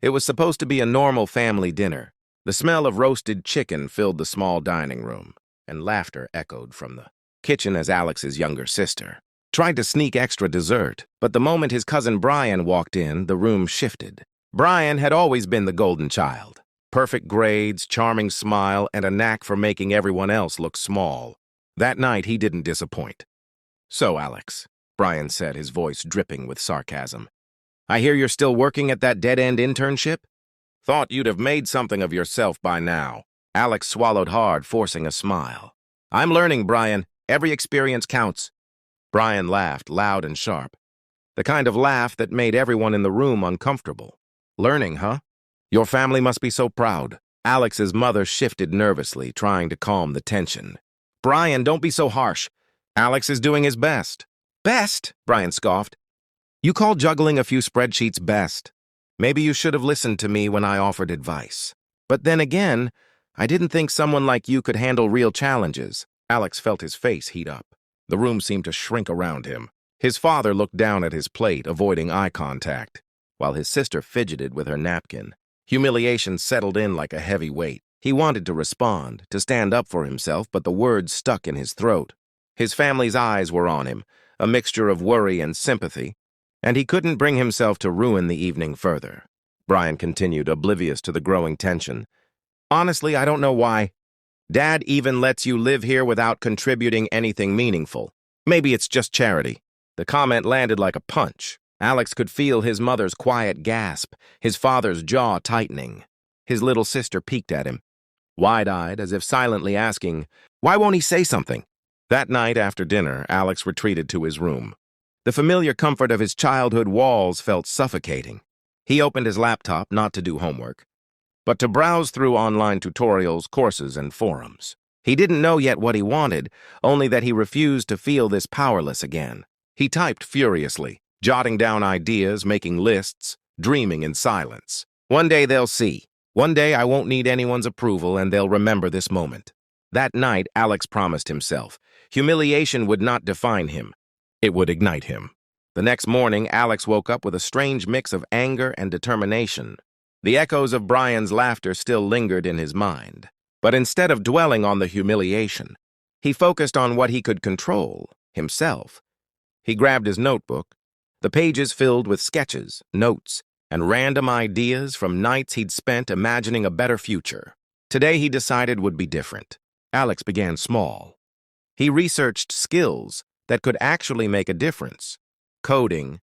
It was supposed to be a normal family dinner. The smell of roasted chicken filled the small dining room, and laughter echoed from the kitchen as Alex's younger sister tried to sneak extra dessert. But the moment his cousin Brian walked in, the room shifted. Brian had always been the golden child. Perfect grades, charming smile, and a knack for making everyone else look small. That night, he didn't disappoint. "So, Alex," Brian said, his voice dripping with sarcasm, "I hear you're still working at that dead-end internship? Thought you'd have made something of yourself by now." Alex swallowed hard, forcing a smile. "I'm learning, Brian. Every experience counts." Brian laughed, loud and sharp. The kind of laugh that made everyone in the room uncomfortable. "Learning, huh? Your family must be so proud." Alex's mother shifted nervously, trying to calm the tension. "Brian, don't be so harsh. Alex is doing his best." "Best?" Brian scoffed. "You call juggling a few spreadsheets best. Maybe you should have listened to me when I offered advice. But then again, I didn't think someone like you could handle real challenges." Alex felt his face heat up. The room seemed to shrink around him. His father looked down at his plate, avoiding eye contact, while his sister fidgeted with her napkin. Humiliation settled in like a heavy weight. He wanted to respond, to stand up for himself, but the words stuck in his throat. His family's eyes were on him, a mixture of worry and sympathy, and he couldn't bring himself to ruin the evening further. Brian continued, oblivious to the growing tension. "Honestly, I don't know why. Dad even lets you live here without contributing anything meaningful. Maybe it's just charity." The comment landed like a punch. Alex could feel his mother's quiet gasp, his father's jaw tightening. His little sister peeked at him, wide-eyed, as if silently asking, "Why won't he say something?" That night after dinner, Alex retreated to his room. The familiar comfort of his childhood walls felt suffocating. He opened his laptop not to do homework, but to browse through online tutorials, courses, and forums. He didn't know yet what he wanted, only that he refused to feel this powerless again. He typed furiously, jotting down ideas, making lists, dreaming in silence. "One day they'll see. One day I won't need anyone's approval, and they'll remember this moment." That night, Alex promised himself, humiliation would not define him. It would ignite him. The next morning, Alex woke up with a strange mix of anger and determination. The echoes of Brian's laughter still lingered in his mind. But instead of dwelling on the humiliation, he focused on what he could control, himself. He grabbed his notebook, the pages filled with sketches, notes, and random ideas from nights he'd spent imagining a better future. Today, he decided would be different. Alex began small. He researched skills that could actually make a difference. Coding,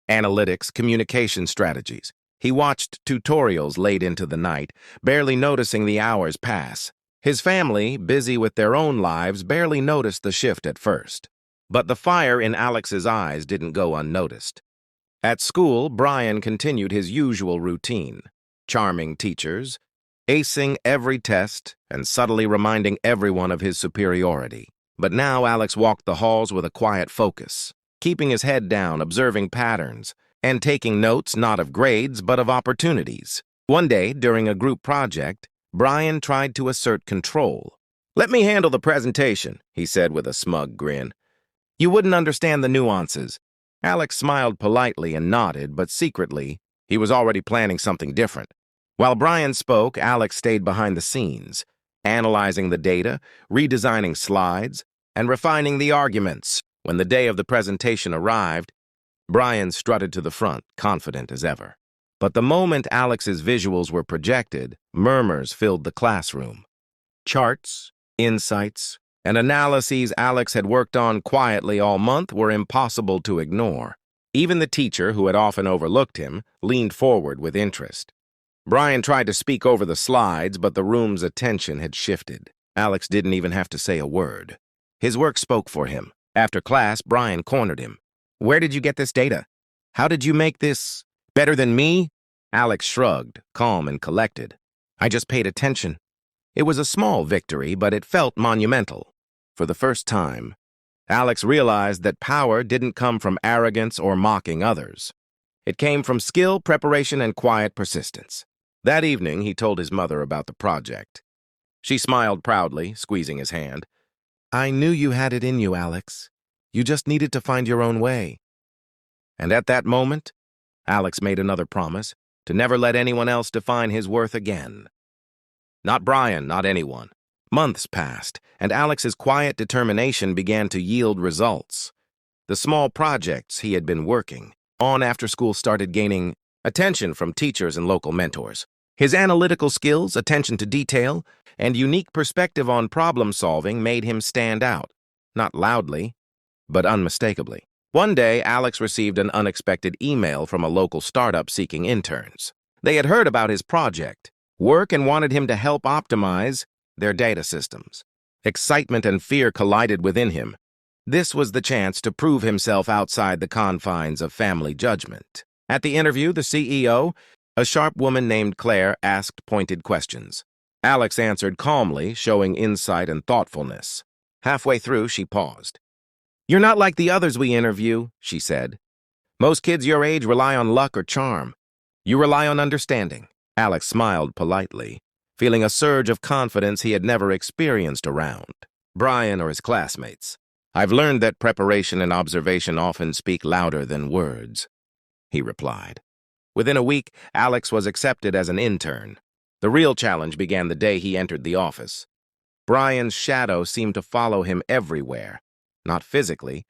analytics, communication strategies. He watched tutorials late into the night, barely noticing the hours pass. His family, busy with their own lives, barely noticed the shift at first. But the fire in Alex's eyes didn't go unnoticed. At school, Brian continued his usual routine, charming teachers, acing every test, and subtly reminding everyone of his superiority. But now Alex walked the halls with a quiet focus, keeping his head down, observing patterns, and taking notes not of grades but of opportunities. One day, during a group project, Brian tried to assert control. "Let me handle the presentation," he said with a smug grin. "You wouldn't understand the nuances." Alex smiled politely and nodded, but secretly, he was already planning something different. While Brian spoke, Alex stayed behind the scenes, analyzing the data, redesigning slides, and refining the arguments. When the day of the presentation arrived, Brian strutted to the front, confident as ever. But the moment Alex's visuals were projected, murmurs filled the classroom. Charts, insights, and analyses Alex had worked on quietly all month were impossible to ignore. Even the teacher, who had often overlooked him, leaned forward with interest. Brian tried to speak over the slides, but the room's attention had shifted. Alex didn't even have to say a word. His work spoke for him. After class, Brian cornered him. "Where did you get this data? How did you make this better than me?" Alex shrugged, calm and collected. "I just paid attention." It was a small victory, but it felt monumental. For the first time, Alex realized that power didn't come from arrogance or mocking others. It came from skill, preparation, and quiet persistence. That evening, he told his mother about the project. She smiled proudly, squeezing his hand. "I knew you had it in you, Alex. You just needed to find your own way." And at that moment, Alex made another promise. to never let anyone else define his worth again. Not Brian, not anyone. Months passed, and Alex's quiet determination began to yield results. The small projects he had been working on after school started gaining attention from teachers and local mentors. His analytical skills, attention to detail, and unique perspective on problem-solving made him stand out, not loudly, but unmistakably. One day, Alex received an unexpected email from a local startup seeking interns. They had heard about his project, work, and wanted him to help optimize their data systems. Excitement and fear collided within him. This was the chance to prove himself outside the confines of family judgment. At the interview, the CEO, a sharp woman named Claire, asked pointed questions. Alex answered calmly, showing insight and thoughtfulness. Halfway through, she paused. "You're not like the others we interview," she said. "Most kids your age rely on luck or charm. You rely on understanding." Alex smiled politely, feeling a surge of confidence he had never experienced around Brian or his classmates. "I've learned that preparation and observation often speak louder than words," he replied. Within a week, Alex was accepted as an intern. The real challenge began the day he entered the office. Brian's shadow seemed to follow him everywhere, not physically,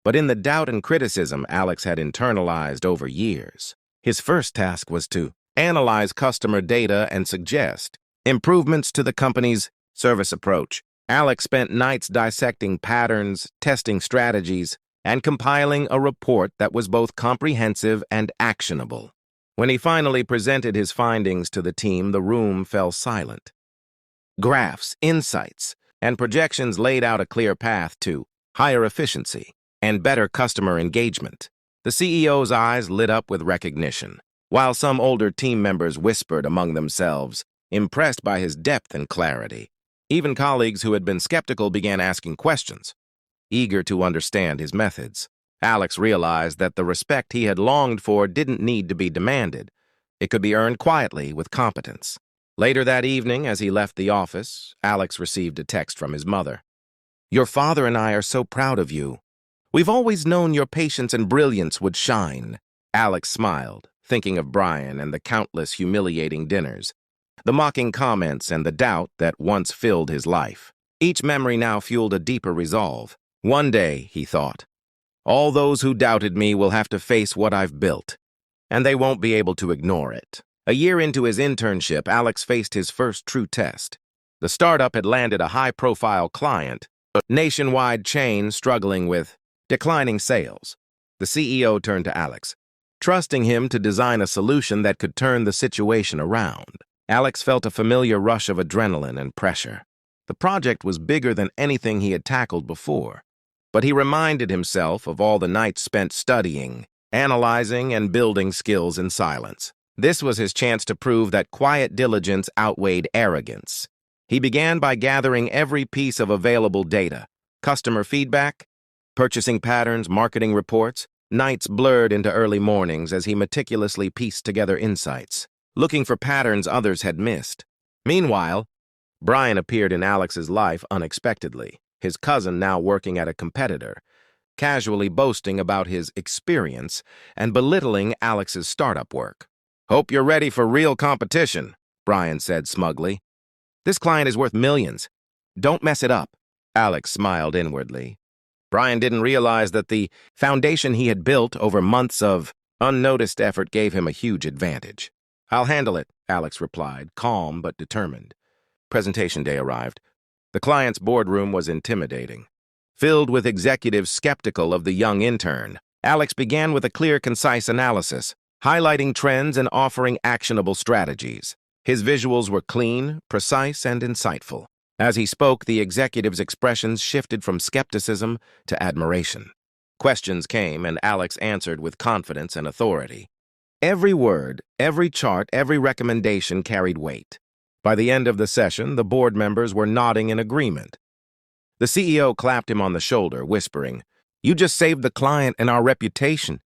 but in the doubt and criticism Alex had internalized over years. His first task was to analyze customer data and suggest improvements to the company's service approach. Alex spent nights dissecting patterns, testing strategies, and compiling a report that was both comprehensive and actionable. When he finally presented his findings to the team, the room fell silent. Graphs, insights, and projections laid out a clear path to higher efficiency and better customer engagement. The CEO's eyes lit up with recognition, while some older team members whispered among themselves, impressed by his depth and clarity. Even colleagues who had been skeptical began asking questions, eager to understand his methods. Alex realized that the respect he had longed for didn't need to be demanded. It could be earned quietly with competence. Later that evening, as he left the office, Alex received a text from his mother. "Your father and I are so proud of you. We've always known your patience and brilliance would shine." Alex smiled, thinking of Brian and the countless humiliating dinners, the mocking comments and the doubt that once filled his life. Each memory now fueled a deeper resolve. One day, he thought, all those who doubted me will have to face what I've built, and they won't be able to ignore it. A year into his internship, Alex faced his first true test. The startup had landed a high-profile client, a nationwide chain struggling with declining sales. The CEO turned to Alex, trusting him to design a solution that could turn the situation around. Alex felt a familiar rush of adrenaline and pressure. The project was bigger than anything he had tackled before, but he reminded himself of all the nights spent studying, analyzing, and building skills in silence. This was his chance to prove that quiet diligence outweighed arrogance. He began by gathering every piece of available data: customer feedback, purchasing patterns, marketing reports. Nights blurred into early mornings as he meticulously pieced together insights, looking for patterns others had missed. Meanwhile, Brian appeared in Alex's life unexpectedly, his cousin now working at a competitor, casually boasting about his experience and belittling Alex's startup work. "Hope you're ready for real competition," Brian said smugly. "This client is worth millions. Don't mess it up." Alex smiled inwardly. Brian didn't realize that the foundation he had built over months of unnoticed effort gave him a huge advantage. "I'll handle it," Alex replied, calm but determined. Presentation day arrived. The client's boardroom was intimidating, filled with executives skeptical of the young intern. Alex began with a clear, concise analysis, highlighting trends and offering actionable strategies. His visuals were clean, precise, and insightful. As he spoke, the executive's expressions shifted from skepticism to admiration. Questions came, and Alex answered with confidence and authority. Every word, every chart, every recommendation carried weight. By the end of the session, the board members were nodding in agreement. The CEO clapped him on the shoulder, whispering, "You just saved the client and our reputation.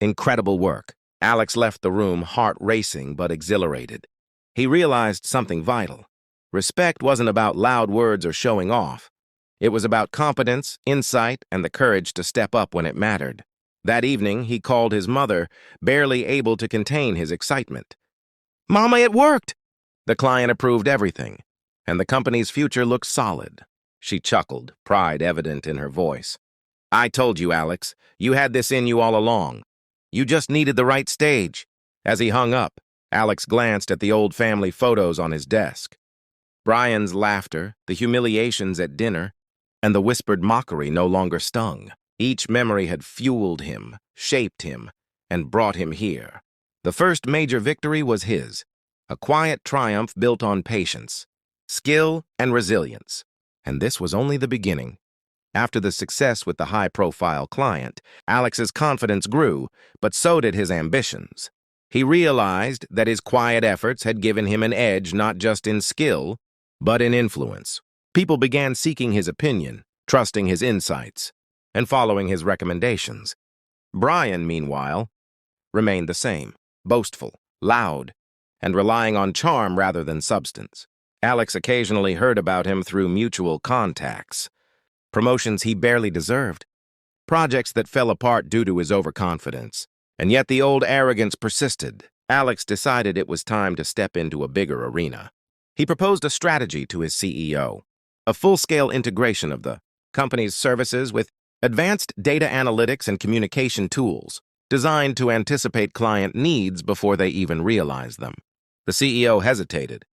Incredible work." Alex left the room, heart racing but exhilarated. He realized something vital. Respect wasn't about loud words or showing off. It was about competence, insight, and the courage to step up when it mattered. That evening, he called his mother, barely able to contain his excitement. "Mama, it worked!" The client approved everything, and the company's future looked solid. She chuckled, pride evident in her voice. "I told you, Alex. You had this in you all along. You just needed the right stage." As he hung up, Alex glanced at the old family photos on his desk. Brian's laughter, the humiliations at dinner, and the whispered mockery no longer stung. Each memory had fueled him, shaped him, and brought him here. The first major victory was his, a quiet triumph built on patience, skill, and resilience. And this was only the beginning. After the success with the high-profile client, Alex's confidence grew, but so did his ambitions. He realized that his quiet efforts had given him an edge not just in skill, but in influence. People began seeking his opinion, trusting his insights, and following his recommendations. Brian, meanwhile, remained the same, boastful, loud, and relying on charm rather than substance. Alex occasionally heard about him through mutual contacts, promotions he barely deserved, projects that fell apart due to his overconfidence. And yet the old arrogance persisted. Alex decided it was time to step into a bigger arena. He proposed a strategy to his CEO, a full-scale integration of the company's services with advanced data analytics and communication tools designed to anticipate client needs before they even realize them. The CEO hesitated.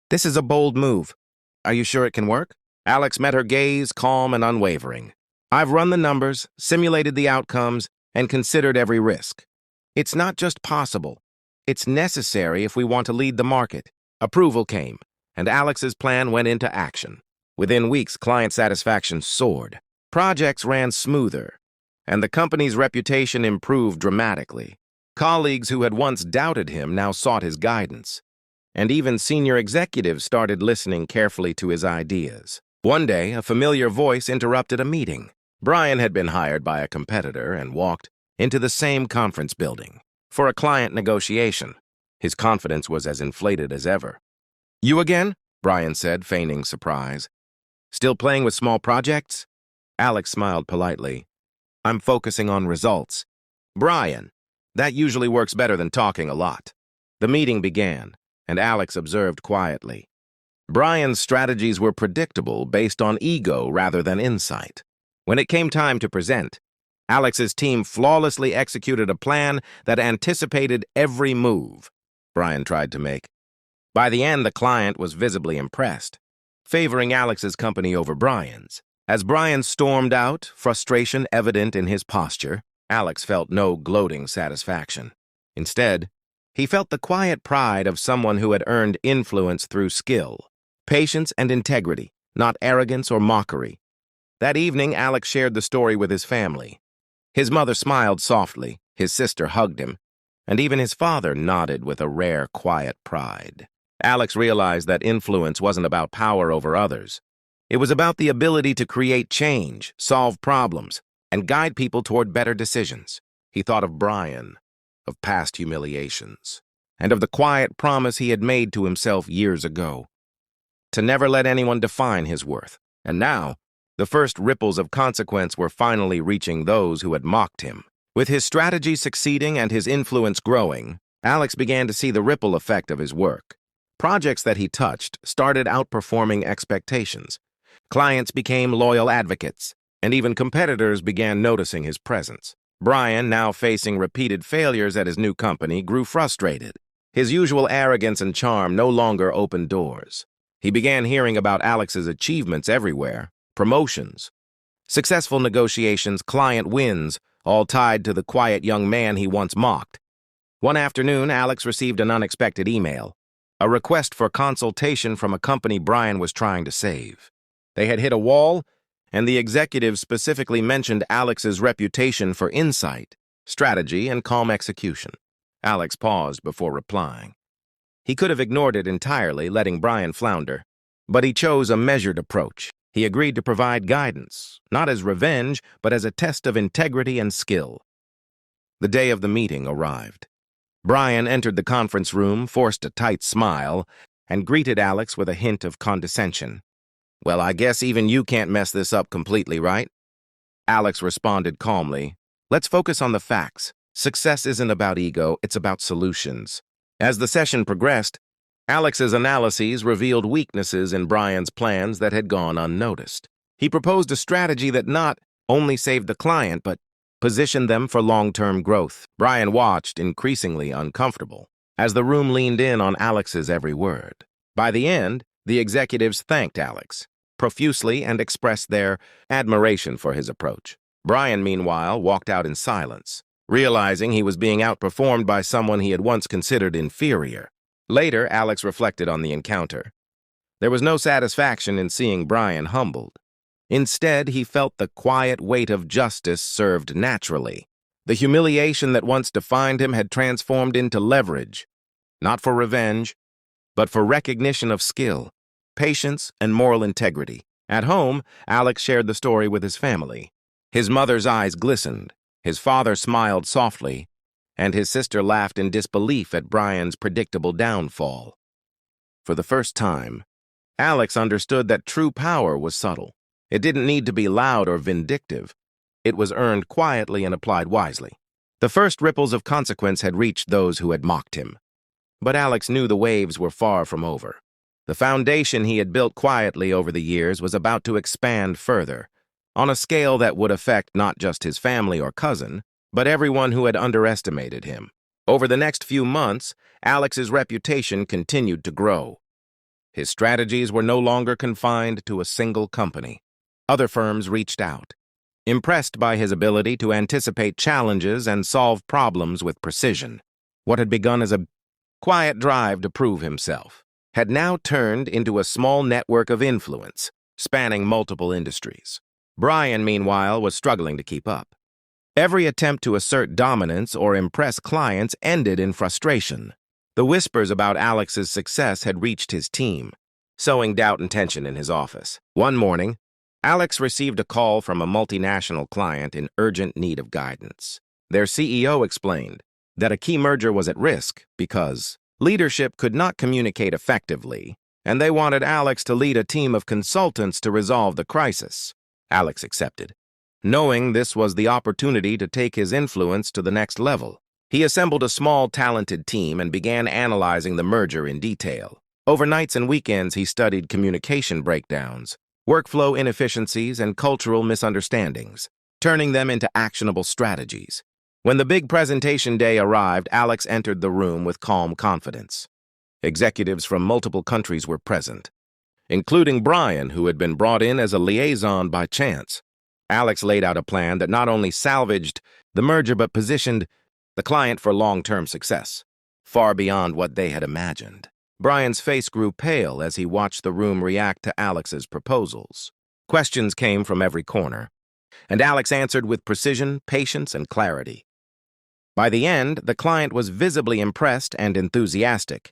"This is a bold move. Are you sure it can work?" Alex met her gaze, calm and unwavering. "I've run the numbers, simulated the outcomes, and considered every risk. It's not just possible. It's necessary if we want to lead the market." Approval came, and Alex's plan went into action. Within weeks, client satisfaction soared. Projects ran smoother, and the company's reputation improved dramatically. Colleagues who had once doubted him now sought his guidance, and even senior executives started listening carefully to his ideas. One day, a familiar voice interrupted a meeting. Brian had been hired by a competitor and walked into the same conference building for a client negotiation. His confidence was as inflated as ever. "You again?" Brian said, feigning surprise. "Still playing with small projects?" Alex smiled politely. "I'm focusing on results." "Brian, that usually works better than talking a lot." The meeting began, and Alex observed quietly. Brian's strategies were predictable, based on ego rather than insight. When it came time to present, Alex's team flawlessly executed a plan that anticipated every move Brian tried to make. By the end, the client was visibly impressed, favoring Alex's company over Brian's. As Brian stormed out, frustration evident in his posture, Alex felt no gloating satisfaction. Instead, he felt the quiet pride of someone who had earned influence through skill, patience, and integrity, not arrogance or mockery. That evening, Alex shared the story with his family. His mother smiled softly, his sister hugged him, and even his father nodded with a rare, quiet pride. Alex realized that influence wasn't about power over others. It was about the ability to create change, solve problems, and guide people toward better decisions. He thought of Brian, of past humiliations, and of the quiet promise he had made to himself years ago, to never let anyone define his worth. And now, the first ripples of consequence were finally reaching those who had mocked him. With his strategy succeeding and his influence growing, Alex began to see the ripple effect of his work. Projects that he touched started outperforming expectations. Clients became loyal advocates, and even competitors began noticing his presence. Brian, now facing repeated failures at his new company, grew frustrated. His usual arrogance and charm no longer opened doors. He began hearing about Alex's achievements everywhere, promotions, successful negotiations, client wins, all tied to the quiet young man he once mocked. One afternoon, Alex received an unexpected email, a request for consultation from a company Brian was trying to save. They had hit a wall, and the executive specifically mentioned Alex's reputation for insight, strategy, and calm execution. Alex paused before replying. He could have ignored it entirely, letting Brian flounder, but he chose a measured approach. He agreed to provide guidance, not as revenge, but as a test of integrity and skill. The day of the meeting arrived. Brian entered the conference room, forced a tight smile, and greeted Alex with a hint of condescension. "Well, I guess even you can't mess this up completely, right?" Alex responded calmly, Let's focus on the facts. Success isn't about ego, it's about solutions. As the session progressed, Alex's analyses revealed weaknesses in Brian's plans that had gone unnoticed. He proposed a strategy that not only saved the client, but positioned them for long-term growth. Brian watched, increasingly uncomfortable, as the room leaned in on Alex's every word. By the end, the executives thanked Alex profusely and expressed their admiration for his approach. Brian, meanwhile, walked out in silence, realizing he was being outperformed by someone he had once considered inferior. Later, Alex reflected on the encounter. There was no satisfaction in seeing Brian humbled. Instead, he felt the quiet weight of justice served naturally. The humiliation that once defined him had transformed into leverage, not for revenge, but for recognition of skill, patience, and moral integrity. At home, Alex shared the story with his family. His mother's eyes glistened, his father smiled softly, and his sister laughed in disbelief at Brian's predictable downfall. For the first time, Alex understood that true power was subtle. It didn't need to be loud or vindictive. It was earned quietly and applied wisely. The first ripples of consequence had reached those who had mocked him. But Alex knew the waves were far from over. The foundation he had built quietly over the years was about to expand further, on a scale that would affect not just his family or cousin, but everyone who had underestimated him. Over the next few months, Alex's reputation continued to grow. His strategies were no longer confined to a single company. Other firms reached out, impressed by his ability to anticipate challenges and solve problems with precision. What had begun as a quiet drive to prove himself had now turned into a small network of influence, spanning multiple industries. Brian, meanwhile, was struggling to keep up. Every attempt to assert dominance or impress clients ended in frustration. The whispers about Alex's success had reached his team, sowing doubt and tension in his office. One morning, Alex received a call from a multinational client in urgent need of guidance. Their CEO explained that a key merger was at risk because leadership could not communicate effectively, and they wanted Alex to lead a team of consultants to resolve the crisis. Alex accepted, knowing this was the opportunity to take his influence to the next level. He assembled a small, talented team and began analyzing the merger in detail. Overnights and weekends, he studied communication breakdowns, workflow inefficiencies, and cultural misunderstandings, turning them into actionable strategies. When the big presentation day arrived, Alex entered the room with calm confidence. Executives from multiple countries were present, including Brian, who had been brought in as a liaison by chance. Alex laid out a plan that not only salvaged the merger but positioned the client for long-term success, far beyond what they had imagined. Brian's face grew pale as he watched the room react to Alex's proposals. Questions came from every corner, and Alex answered with precision, patience, and clarity. By the end, the client was visibly impressed and enthusiastic,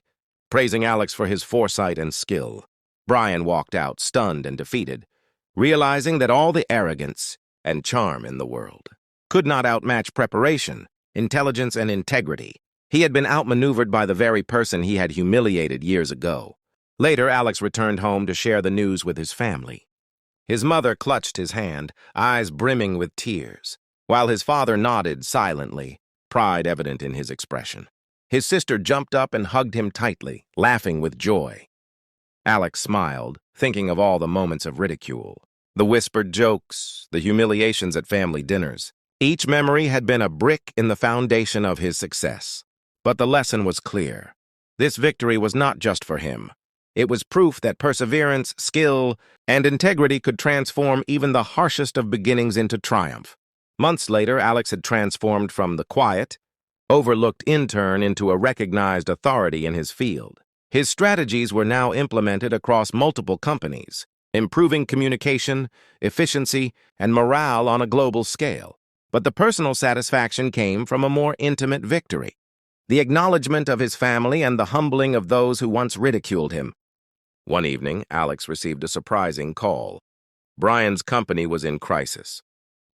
praising Alex for his foresight and skill. Brian walked out, stunned and defeated, realizing that all the arrogance and charm in the world could not outmatch preparation, intelligence, and integrity. He had been outmaneuvered by the very person he had humiliated years ago. Later, Alex returned home to share the news with his family. His mother clutched his hand, eyes brimming with tears, while his father nodded silently, pride evident in his expression. His sister jumped up and hugged him tightly, laughing with joy. Alex smiled, thinking of all the moments of ridicule, the whispered jokes, the humiliations at family dinners. Each memory had been a brick in the foundation of his success. But the lesson was clear. This victory was not just for him. It was proof that perseverance, skill, and integrity could transform even the harshest of beginnings into triumph. Months later, Alex had transformed from the quiet, overlooked intern into a recognized authority in his field. His strategies were now implemented across multiple companies, improving communication, efficiency, and morale on a global scale. But the personal satisfaction came from a more intimate victory. The acknowledgement of his family and the humbling of those who once ridiculed him. One evening, Alex received a surprising call. Brian's company was in crisis.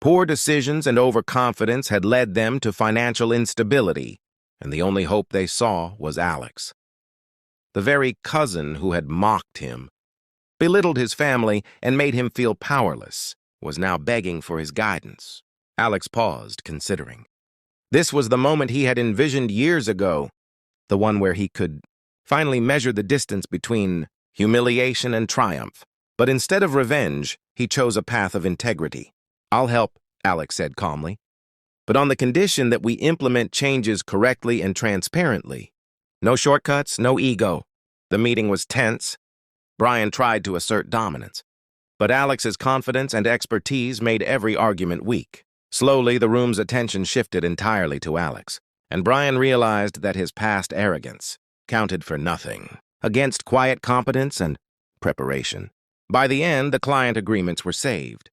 Poor decisions and overconfidence had led them to financial instability, and the only hope they saw was Alex. The very cousin who had mocked him, belittled his family, and made him feel powerless, was now begging for his guidance. Alex paused, considering. This was the moment he had envisioned years ago, the one where he could finally measure the distance between humiliation and triumph. But instead of revenge, he chose a path of integrity. "I'll help," Alex said calmly, "but on the condition that we implement changes correctly and transparently. No shortcuts, no ego." The meeting was tense. Brian tried to assert dominance, but Alex's confidence and expertise made every argument weak. Slowly, the room's attention shifted entirely to Alex, and Brian realized that his past arrogance counted for nothing against quiet competence and preparation. By the end, the client agreements were saved,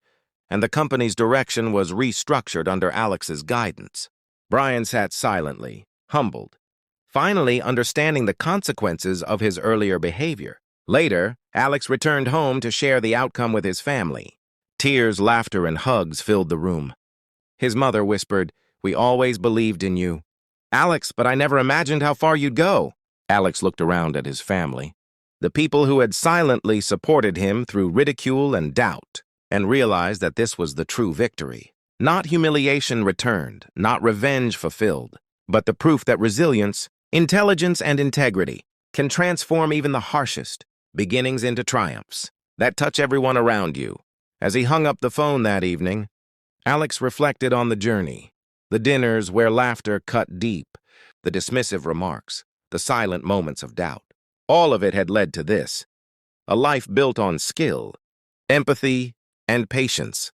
and the company's direction was restructured under Alex's guidance. Brian sat silently, humbled, finally understanding the consequences of his earlier behavior. Later, Alex returned home to share the outcome with his family. Tears, laughter, and hugs filled the room. His mother whispered, "We always believed in you." "Alex, but I never imagined how far you'd go." Alex looked around at his family, the people who had silently supported him through ridicule and doubt, and realized that this was the true victory. Not humiliation returned, not revenge fulfilled, but the proof that resilience, intelligence, and integrity can transform even the harshest beginnings into triumphs that touch everyone around you. As he hung up the phone that evening, Alex reflected on the journey, the dinners where laughter cut deep, the dismissive remarks, the silent moments of doubt. All of it had led to this, a life built on skill, empathy, and patience,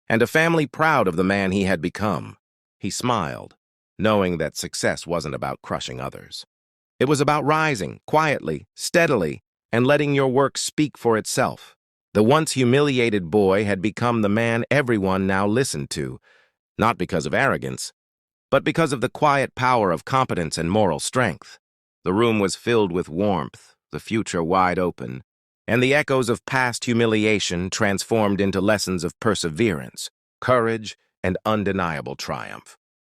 and a family proud of the man he had become. He smiled, knowing that success wasn't about crushing others. It was about rising, quietly, steadily, and letting your work speak for itself. The once humiliated boy had become the man everyone now listened to, not because of arrogance, but because of the quiet power of competence and moral strength. The room was filled with warmth, the future wide open, and the echoes of past humiliation transformed into lessons of perseverance, courage, and undeniable triumph.